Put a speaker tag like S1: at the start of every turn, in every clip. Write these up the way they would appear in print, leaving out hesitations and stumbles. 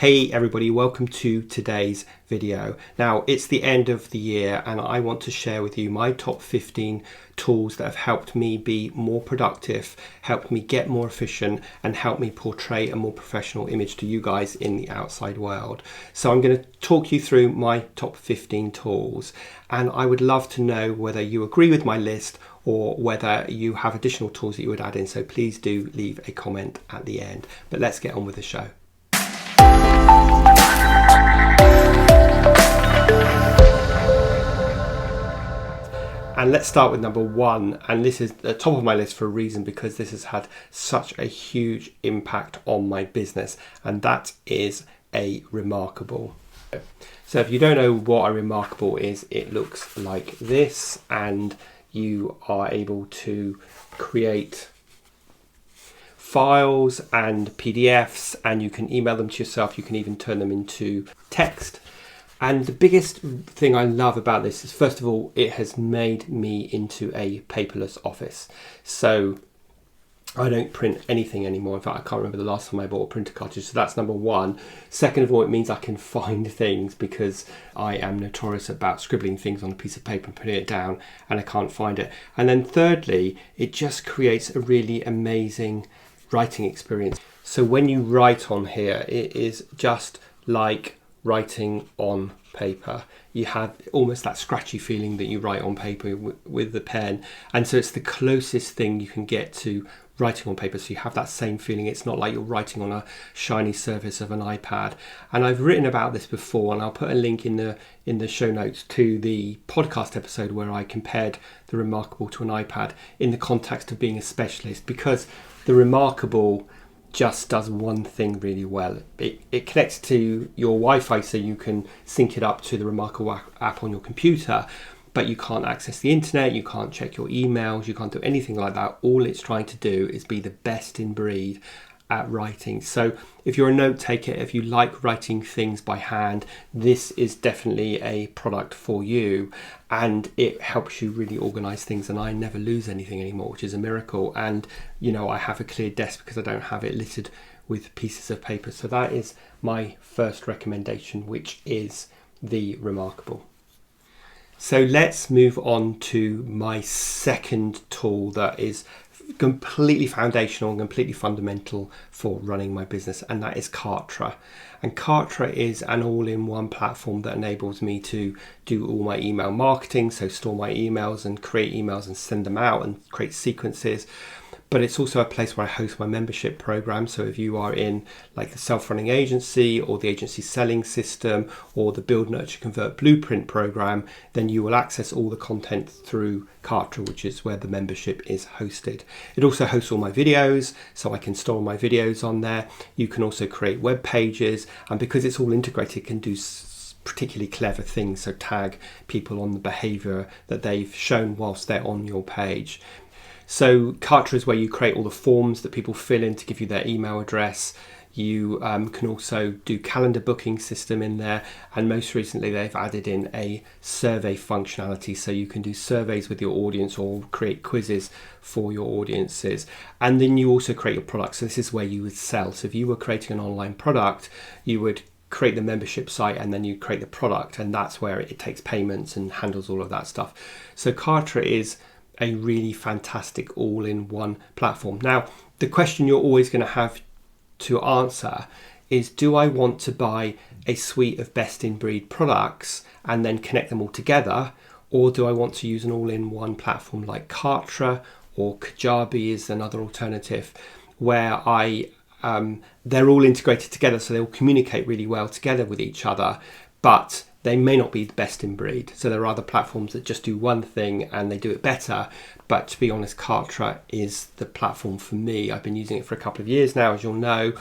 S1: Hey everybody, welcome to today's video. Now it's the end of the year and I want to share with you my top 15 tools that have helped me be more productive, helped me get more efficient and helped me portray a more professional image to you guys in the outside world. So I'm going to talk you through my top 15 tools and I would love to know whether you agree with my list or whether you have additional tools that you would add in. So please do leave a comment at the end. But let's get on with the show. And let's start with number one, and this is the top of my list for a reason, because this has had such a huge impact on my business, and that is a Remarkable. So if you don't know what a Remarkable is, it looks like this, and you are able to create files and PDFs, and you can email them to yourself. You can even turn them into text. And the biggest thing I love about this is, first of all, it has made me into a paperless office. So I don't print anything anymore. In fact, I can't remember the last time I bought a printer cartridge. So that's number one. Second of all, it means I can find things, because I am notorious about scribbling things on a piece of paper and putting it down and I can't find it. And then thirdly, it just creates a really amazing writing experience. So when you write on here, it is just like writing on paper. You have almost that scratchy feeling that you write on paper with the pen, and so it's the closest thing you can get to writing on paper. So you have that same feeling. It's not like you're writing on a shiny surface of an iPad. And I've written about this before, and I'll put a link in the show notes to the podcast episode where I compared the Remarkable to an iPad in the context of being a specialist, because the Remarkable just does one thing really well. It connects to your Wi-Fi, so you can sync it up to the Remarkable app on your computer, but you can't access the internet, you can't check your emails, you can't do anything like that. All it's trying to do is be the best in breed at writing. So if you're a note taker, if you like writing things by hand, this is definitely a product for you, and it helps you really organize things. And I never lose anything anymore, which is a miracle. And you know, I have a clear desk because I don't have it littered with pieces of paper. So that is my first recommendation, which is the Remarkable. So let's move on to my second tool that is completely foundational and completely fundamental for running my business, and that is Kartra. And Kartra is an all-in-one platform that enables me to do all my email marketing, so store my emails and create emails and send them out and create sequences. But it's also a place where I host my membership program. So if you are in like the self-running agency or the agency selling system or the Build, Nurture, Convert Blueprint program, then you will access all the content through Kartra, which is where the membership is hosted. It also hosts all my videos, so I can store my videos on there. You can also create web pages, and because it's all integrated, it can do particularly clever things. So tag people on the behavior that they've shown whilst they're on your page. So Kartra is where you create all the forms that people fill in to give you their email address. You can also do calendar booking system in there, and most recently they've added in a survey functionality, so you can do surveys with your audience or create quizzes for your audiences. And then you also create your products. So this is where you would sell. So if you were creating an online product, you would create the membership site and then you create the product, and that's where it takes payments and handles all of that stuff. So Kartra is a really fantastic all-in-one platform. Now, the question you're always going to have to answer is, do I want to buy a suite of best-in-breed products and then connect them all together, or do I want to use an all-in-one platform like Kartra, or Kajabi is another alternative, where they're all integrated together, so they'll communicate really well together with each other, but they may not be the best in breed. So there are other platforms that just do one thing and they do it better. But to be honest, Kartra is the platform for me. I've been using it for a couple of years now, as you'll know,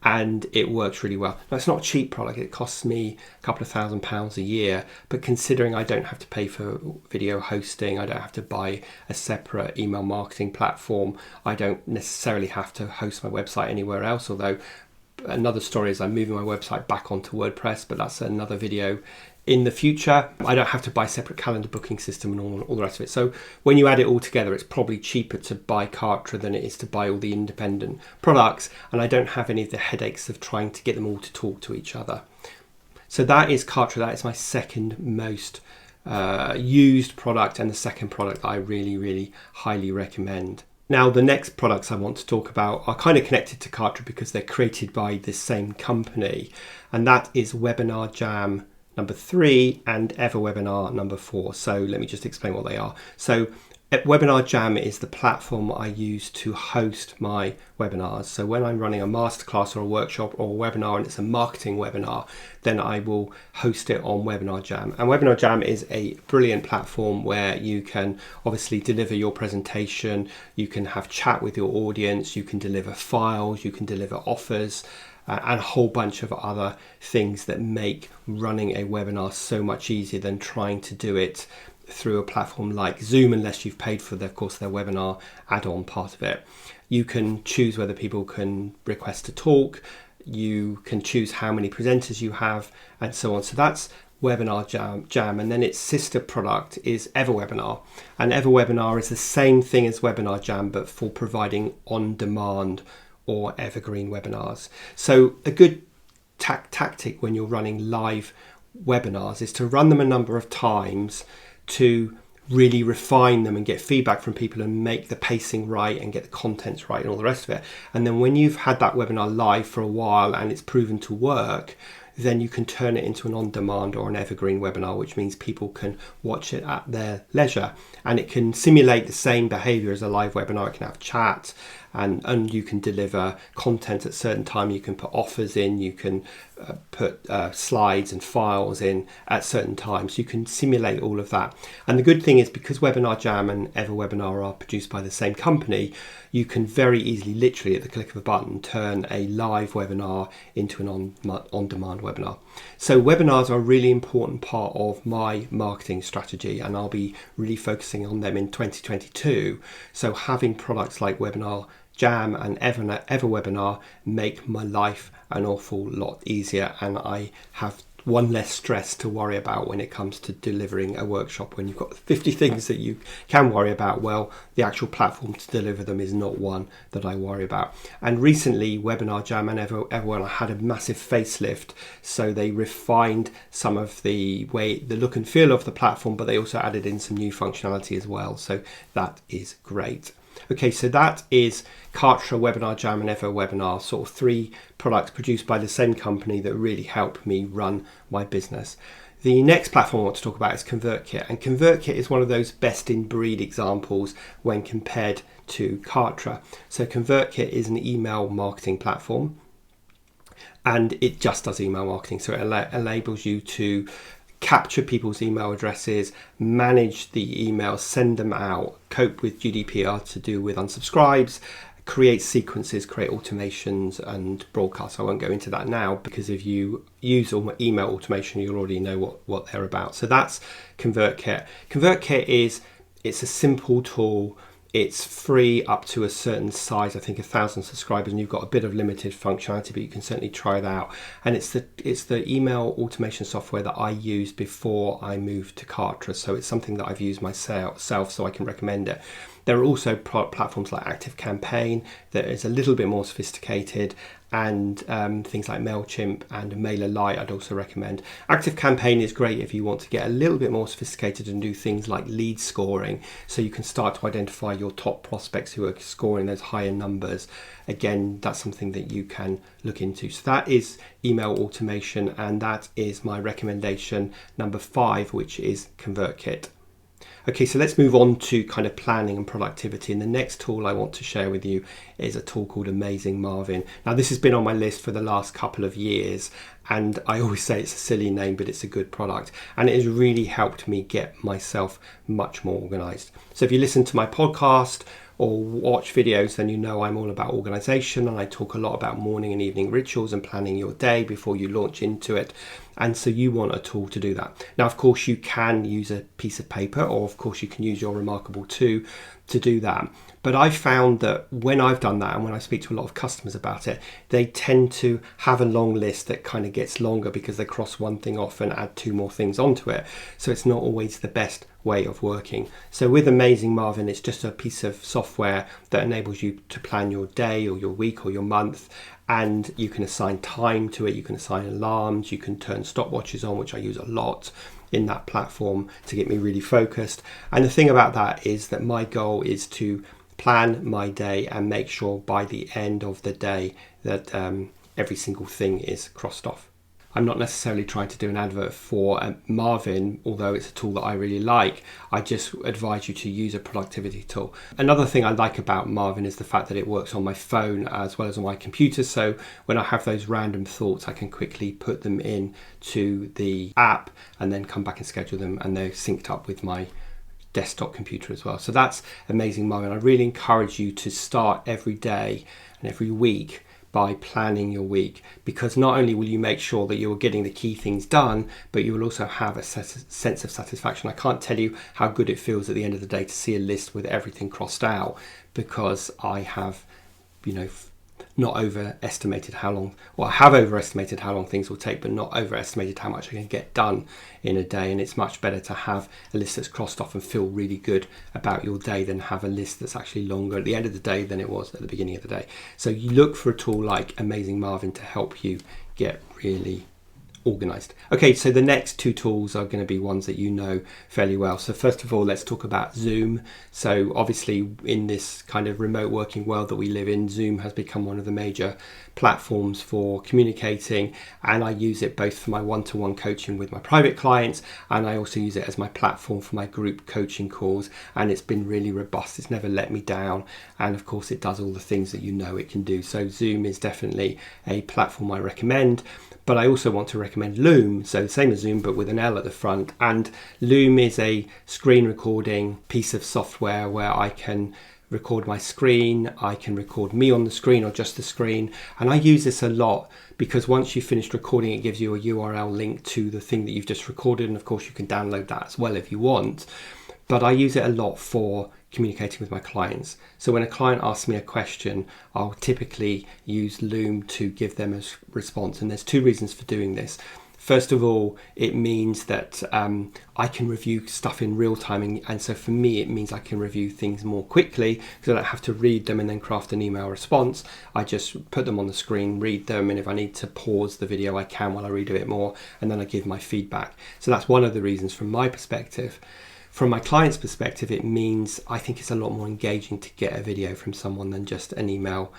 S1: and it works really well. Now, it's not a cheap product. It costs me a couple of £1,000s a year. But considering I don't have to pay for video hosting, I don't have to buy a separate email marketing platform, I don't necessarily have to host my website anywhere else, although Another story is I'm moving my website back onto WordPress, but that's another video in the future. I don't have to buy a separate calendar booking system and all the rest of it. So when you add it all together, it's probably cheaper to buy Kartra than it is to buy all the independent products. And I don't have any of the headaches of trying to get them all to talk to each other. So that is Kartra. That is my second most used product, and the second product that I really, really highly recommend. Now, the next products I want to talk about are kind of connected to Kartra because they're created by the same company, and that is WebinarJam number 3 and EverWebinar number 4. So let me just explain what they are. So WebinarJam is the platform I use to host my webinars. So when I'm running a masterclass or a workshop or a webinar and it's a marketing webinar, then I will host it on WebinarJam. And WebinarJam is a brilliant platform where you can obviously deliver your presentation, you can have chat with your audience, you can deliver files, you can deliver offers, and a whole bunch of other things that make running a webinar so much easier than trying to do it through a platform like Zoom, unless you've paid for, of course, their webinar add-on part of it. You can choose whether people can request to talk, you can choose how many presenters you have, and so on. So that's WebinarJam, and then its sister product is EverWebinar. And EverWebinar is the same thing as WebinarJam, but for providing on-demand or evergreen webinars. So a good tactic when you're running live webinars is to run them a number of times to really refine them and get feedback from people and make the pacing right and get the contents right and all the rest of it. And then when you've had that webinar live for a while and it's proven to work, then you can turn it into an on-demand or an evergreen webinar, which means people can watch it at their leisure. And it can simulate the same behavior as a live webinar. It can have chat, and you can deliver content at certain time. You can put offers in, you can put slides and files in at certain times. You can simulate all of that. And the good thing is, because WebinarJam and EverWebinar are produced by the same company, you can very easily, literally at the click of a button, turn a live webinar into an on-demand webinar. So webinars are a really important part of my marketing strategy, and I'll be really focusing on them in 2022. So having products like WebinarJam and EverWebinar make my life an awful lot easier, and I have one less stress to worry about when it comes to delivering a workshop. When you've got 50 things that you can worry about, well, the actual platform to deliver them is not one that I worry about. And recently, WebinarJam and EverWebinar had a massive facelift, so they refined some of the look and feel of the platform, but they also added in some new functionality as well. So that is great. Okay, so that is Kartra, WebinarJam and EverWebinar, sort of 3 products produced by the same company that really help me run my business. The next platform I want to talk about is ConvertKit, and ConvertKit is one of those best in breed examples when compared to Kartra. So ConvertKit is an email marketing platform, and it just does email marketing. So it enables you to capture people's email addresses, manage the emails, send them out, cope with GDPR to do with unsubscribes, create sequences, create automations and broadcasts. I won't go into that now, because if you use email automation, you already know what they're about. So that's ConvertKit. ConvertKit it's a simple tool. It's free up to a certain size, I think 1,000 subscribers, and you've got a bit of limited functionality, but you can certainly try it out. And it's the email automation software that I used before I moved to Kartra, so it's something that I've used myself, so I can recommend it. There are also platforms like ActiveCampaign that is a little bit more sophisticated, and things like MailChimp and MailerLite I'd also recommend. ActiveCampaign is great if you want to get a little bit more sophisticated and do things like lead scoring, so you can start to identify your top prospects who are scoring those higher numbers. Again, that's something that you can look into. So that is email automation, and that is my recommendation number 5, which is ConvertKit. Okay, so let's move on to kind of planning and productivity. And the next tool I want to share with you is a tool called Amazing Marvin. Now, this has been on my list for the last couple of years, and I always say it's a silly name, but it's a good product. And it has really helped me get myself much more organized. So if you listen to my podcast or watch videos, then you know I'm all about organization, and I talk a lot about morning and evening rituals and planning your day before you launch into it. And so you want a tool to do that. Now, of course, you can use a piece of paper, or of course you can use your Remarkable 2 to do that. But I found that when I've done that, and when I speak to a lot of customers about it, they tend to have a long list that kind of gets longer because they cross one thing off and add 2 more things onto it. So it's not always the best way of working. So with Amazing Marvin, it's just a piece of software that enables you to plan your day or your week or your month, and you can assign time to it, you can assign alarms, you can turn stopwatches on, which I use a lot in that platform to get me really focused. And the thing about that is that my goal is to plan my day and make sure by the end of the day that every single thing is crossed off. I'm not necessarily trying to do an advert for Marvin, although it's a tool that I really like. I just advise you to use a productivity tool. Another thing I like about Marvin is the fact that it works on my phone as well as on my computer. So when I have those random thoughts, I can quickly put them in to the app and then come back and schedule them, and they're synced up with my desktop computer as well. So that's Amazing Marvin. I really encourage you to start every day and every week by planning your week, because not only will you make sure that you're getting the key things done, but you will also have a sense of satisfaction. I can't tell you how good it feels at the end of the day to see a list with everything crossed out, because I have, not overestimated how long, or I have overestimated how long things will take, but not overestimated how much I can get done in a day. And it's much better to have a list that's crossed off and feel really good about your day than have a list that's actually longer at the end of the day than it was at the beginning of the day. So you look for a tool like Amazing Marvin to help you get really organized. Okay, so the next 2 tools are going to be ones that you know fairly well. So first of all, let's talk about Zoom. So obviously in this kind of remote working world that we live in, Zoom has become one of the major platforms for communicating, and I use it both for my one-to-one coaching with my private clients, and I also use it as my platform for my group coaching calls, and it's been really robust. It's never let me down, and of course it does all the things that you know it can do. So Zoom is definitely a platform I recommend. But I also want to recommend Loom, so same as Zoom but with an L at the front. And Loom is a screen recording piece of software where I can record my screen, I can record me on the screen or just the screen. And I use this a lot because once you've finished recording, it gives you a URL link to the thing that you've just recorded. And of course you can download that as well if you want. But I use it a lot for communicating with my clients. So when a client asks me a question, I'll typically use Loom to give them a response. And there's 2 reasons for doing this. First of all, it means that I can review stuff in real time. And so for me, it means I can review things more quickly because I don't have to read them and then craft an email response. I just put them on the screen, read them, and if I need to pause the video, I can while I read a bit more, and then I give my feedback. So that's one of the reasons from my perspective. From my client's perspective, it means I think it's a lot more engaging to get a video from someone than just an email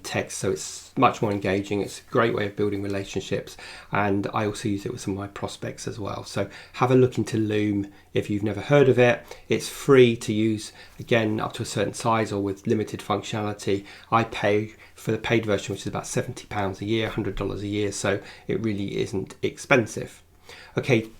S1: text. So it's much more engaging. It's a great way of building relationships. And I also use it with some of my prospects as well. So have a look into Loom if you've never heard of it. It's free to use, again, up to a certain size or with limited functionality. I pay for the paid version, which is about £70 a year, $100 a year. So it really isn't expensive. Okay.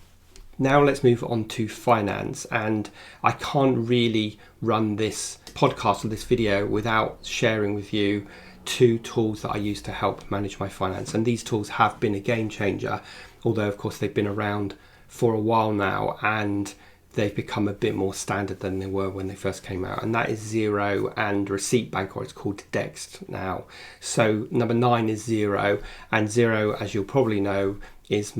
S1: Now let's move on to finance, and I can't really run this podcast or this video without sharing with you 2 tools that I use to help manage my finance. And these tools have been a game changer, although of course they've been around for a while now and they've become a bit more standard than they were when they first came out. And that is Xero and Receipt Bank, or it's called Dext now. So number 9 is Xero, and Xero, as you'll probably know, is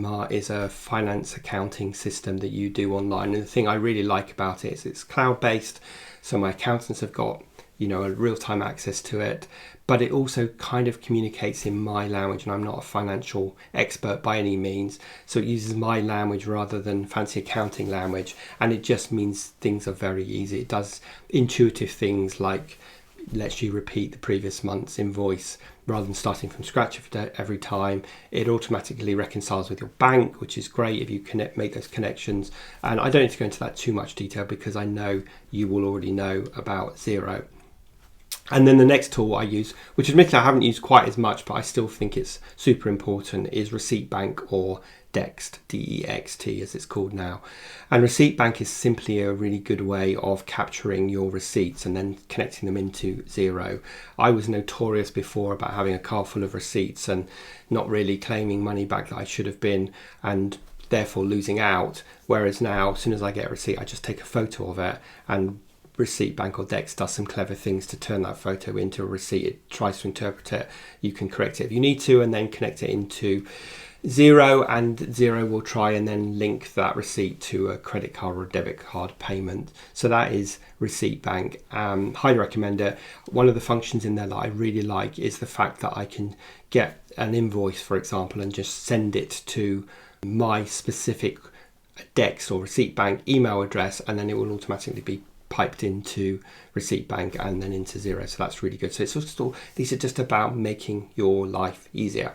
S1: a finance accounting system that you do online. And the thing I really like about it is it's cloud-based, so my accountants have got a real-time access to it, but it also kind of communicates in my language, and I'm not a financial expert by any means, so it uses my language rather than fancy accounting language, and it just means things are very easy. It does intuitive things like lets you repeat the previous month's invoice rather than starting from scratch every time. It automatically reconciles with your bank, which is great if you make those connections. And I don't need to go into that too much detail because I know you will already know about Xero. And then the next tool I use, which admittedly I haven't used quite as much, but I still think it's super important, is Receipt Bank, or Dext, D-E-X-T as it's called now. And Receipt Bank is simply a really good way of capturing your receipts and then connecting them into Xero. I was notorious before about having a car full of receipts and not really claiming money back that I should have been, and therefore losing out. Whereas now, as soon as I get a receipt, I just take a photo of it, and Receipt Bank or Dext does some clever things to turn that photo into a receipt. It tries to interpret it. You can correct it if you need to, and then connect it into Xero, and Xero will try and then link that receipt to a credit card or a debit card payment. So that is Receipt Bank. Highly recommend it. One of the functions in there that I really like is the fact that I can get an invoice, for example, and just send it to my specific Dext or Receipt Bank email address, and then it will automatically be piped into Receipt Bank and then into Xero. So that's really good. So it's just these are just about making your life easier.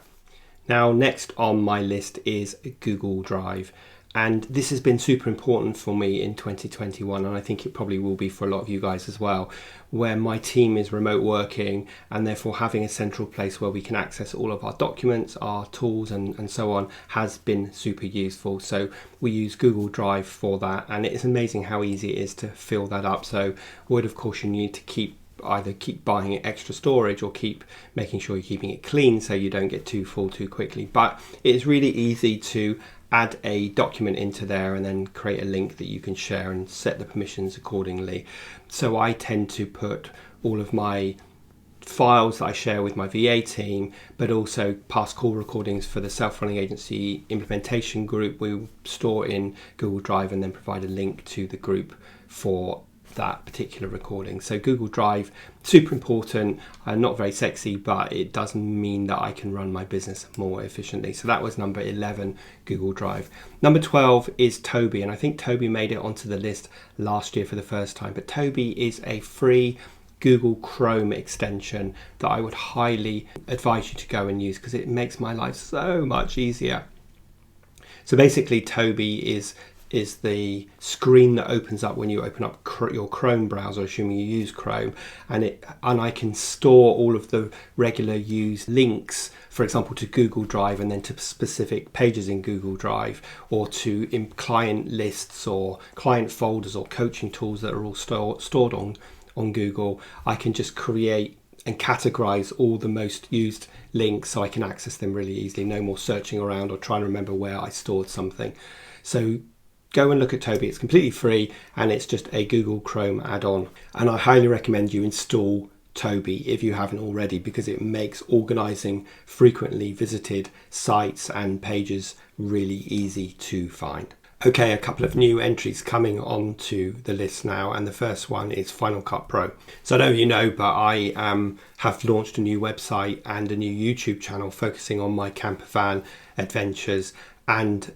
S1: Now, next on my list is Google Drive. And this has been super important for me in 2021, and I think it probably will be for a lot of you guys as well, where my team is remote working, and therefore having a central place where we can access all of our documents, our tools and so on has been super useful. So we use Google Drive for that, and it is amazing how easy it is to fill that up. So word of caution, you need to either keep buying extra storage or keep making sure you're keeping it clean so you don't get too full too quickly. But it's really easy to add a document into there and then create a link that you can share and set the permissions accordingly. So I tend to put all of my files that I share with my VA team, but also past call recordings for the self-running agency implementation group, we store in Google Drive and then provide a link to the group for that particular recording. So Google Drive, super important, not very sexy, but it does mean that I can run my business more efficiently. So that was number 11, Google Drive. Number 12 is Toby, and I think Toby made it onto the list last year for the first time, but Toby is a free Google Chrome extension that I would highly advise you to go and use because it makes my life so much easier. So basically Toby is the screen that opens up when you open up your Chrome browser, assuming you use Chrome, and I can store all of the regular used links, for example, to Google Drive and then to specific pages in Google Drive, or to client lists or client folders or coaching tools that are all stored on Google. I can just create and categorize all the most used links so I can access them really easily. No more searching around or trying to remember where I stored something. So go and look at Toby. It's completely free and it's just a Google Chrome add-on. And I highly recommend you install Toby if you haven't already, because it makes organizing frequently visited sites and pages really easy to find. Okay, a couple of new entries coming onto the list now, and the first one is Final Cut Pro. So I don't know if you know, but I have launched a new website and a new YouTube channel focusing on my camper van adventures, and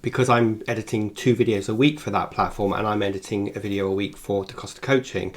S1: because I'm editing 2 videos a week for that platform and I'm editing a video a week for DaCosta Coaching,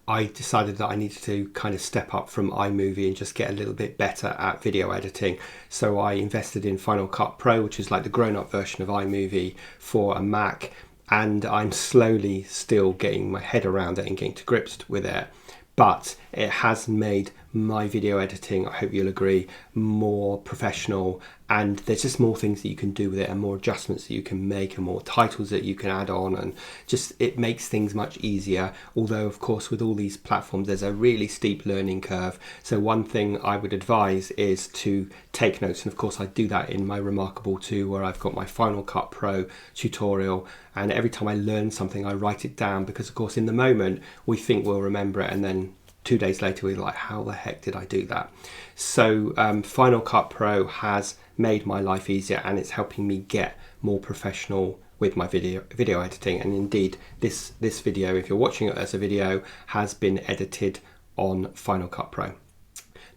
S1: I decided that I needed to kind of step up from iMovie and just get a little bit better at video editing. So I invested in Final Cut Pro, which is like the grown-up version of iMovie for a Mac, and I'm slowly still getting my head around it and getting to grips with it. But it has made my video editing, I hope you'll agree, more professional, and there's just more things that you can do with it and more adjustments that you can make and more titles that you can add on, and just it makes things much easier. Although of course with all these platforms there's a really steep learning curve, so one thing I would advise is to take notes, and of course I do that in my Remarkable 2 where I've got my Final Cut Pro tutorial, and every time I learn something I write it down, because of course in the moment we think we'll remember it and then 2 days later we're like, how the heck did I do that? So Final Cut Pro has made my life easier and it's helping me get more professional with my video editing. And indeed this video, if you're watching it as a video, has been edited on Final Cut Pro.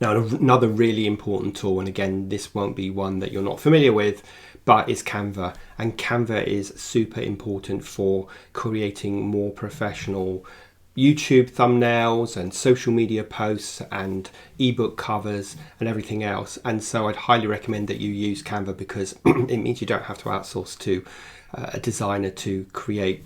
S1: Now another really important tool, and again this won't be one that you're not familiar with, but is Canva. And Canva is super important for creating more professional YouTube thumbnails and social media posts and ebook covers and everything else. And so I'd highly recommend that you use Canva, because it means you don't have to outsource to a designer to create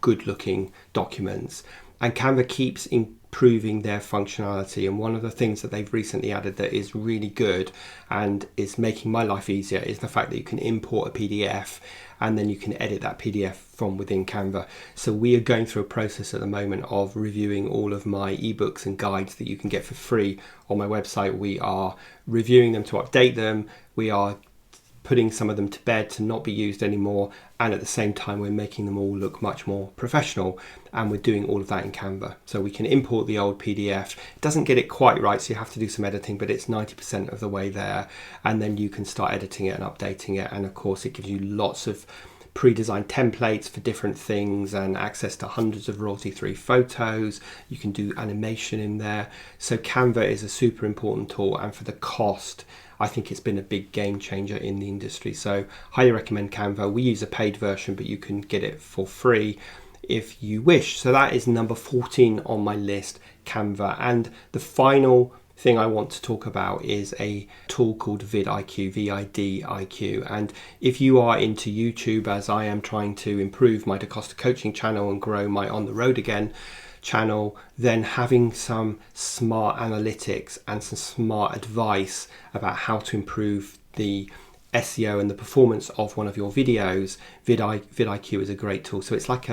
S1: good looking documents. And Canva keeps improving their functionality. And one of the things that they've recently added that is really good and is making my life easier is the fact that you can import a PDF and then you can edit that PDF from within Canva. So we are going through a process at the moment of reviewing all of my ebooks and guides that you can get for free on my website. We are reviewing them to update them. We are putting some of them to bed to not be used anymore, and at the same time we're making them all look much more professional, and we're doing all of that in Canva. So we can import the old PDF. It doesn't get it quite right, so you have to do some editing, but it's 90% of the way there, and then you can start editing it and updating it. And of course it gives you lots of pre-designed templates for different things and access to hundreds of royalty-free photos. You can do animation in there. So Canva is a super important tool, and for the cost, I think it's been a big game changer in the industry. So highly recommend Canva. We use a paid version, but you can get it for free if you wish. So that is number 14 on my list, Canva. And the final thing I want to talk about is a tool called vidIQ, vidIQ. And if you are into YouTube, as I am trying to improve my DaCosta coaching channel and grow my On the Road Again channel, then having some smart analytics and some smart advice about how to improve the SEO and the performance of one of your videos, vidIQ is a great tool. So it's like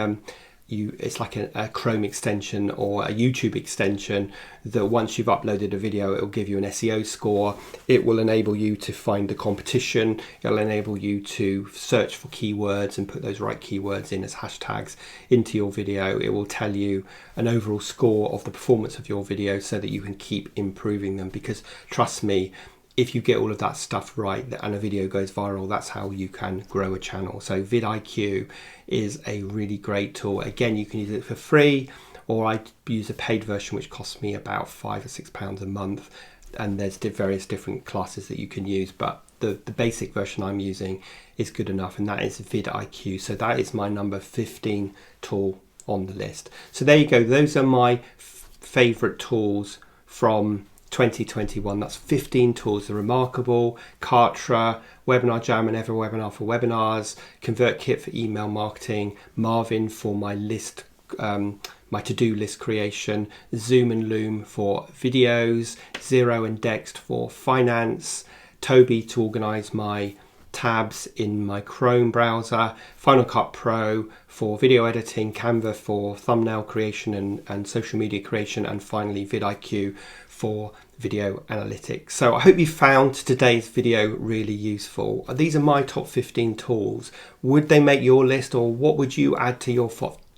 S1: it's like a Chrome extension or a YouTube extension that once you've uploaded a video, it will give you an SEO score. It will enable you to find the competition. It'll enable you to search for keywords and put those right keywords in as hashtags into your video. It will tell you an overall score of the performance of your video so that you can keep improving them, because trust me, if you get all of that stuff right and a video goes viral, that's how you can grow a channel. So vidIQ is a really great tool. Again, you can use it for free, or I use a paid version which costs me about £5 or £6 a month, and there's various different classes that you can use, but the basic version I'm using is good enough, and that is vidIQ. So that is my number 15 tool on the list. So there you go. Those are my favorite tools from 2021. That's 15 tools. They're remarkable. Kartra, WebinarJam and EverWebinar for webinars, ConvertKit for email marketing, Marvin for my list, my to-do list creation, Zoom and Loom for videos, Xero and Dext for finance, Toby to organize my tabs in my Chrome browser, Final Cut Pro for video editing, Canva for thumbnail creation and social media creation, and finally vidIQ for video analytics. So I hope you found today's video really useful. These are my top 15 tools. Would they make your list, or what would you add to your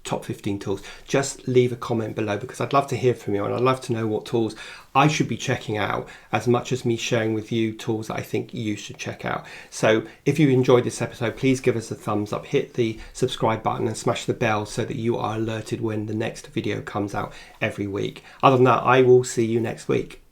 S1: top 15 tools? Just leave a comment below, because I'd love to hear from you, and I'd love to know what tools I should be checking out, as much as me sharing with you tools that I think you should check out. So if you enjoyed this episode, please give us a thumbs up, hit the subscribe button and smash the bell so that you are alerted when the next video comes out every week. Other than that, I will see you next week.